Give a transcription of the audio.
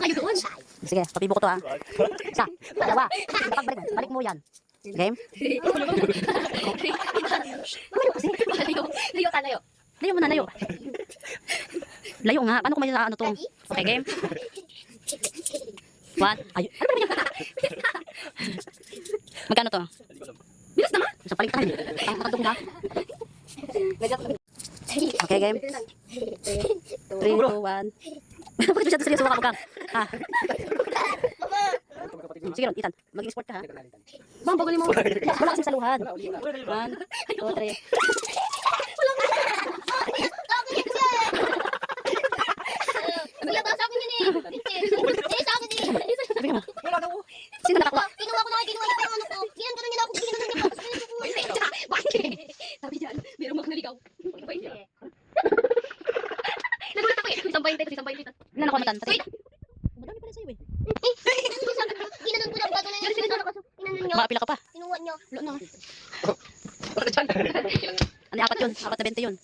kayo doon. Sige, papibo ko to ha. Isa, dalawa. Balik mo yan. Game? Layo ka, layo. Layo mo na, layo. Layo nga. Paano ko may ano to? Okay, game? One. Ayun. Ano ba yan? Magkano to? Bilis naman. Sa palitan. Ang makadong ha. Okay, game? 3, 2, 1. Bakit masyado seryoso ka mukha? Ha? Sige ron, Ethan. Mag-sport ka ha. Bang, bagalin mo. Wala kasing saluhan. 1, 2, 3. Wala ba sa akin yun eh. Sa akin eh. Sabi mo. Sino nakakuha? Kinuha ko na kinuha niya yung ano ko. Ginano niya ako. Bakit? Sabi niya, meron magnaligaw. Nagulat ako eh. Isang 20, isang 20. Ano nakuha mo tan? Wait. Madami pala sa'yo eh. Ginanon ko lang bago na yung ginanon ko. Ginanon niyo. Makapila ka pa. Kinuha niyo. Ano, 4 na 20 yun.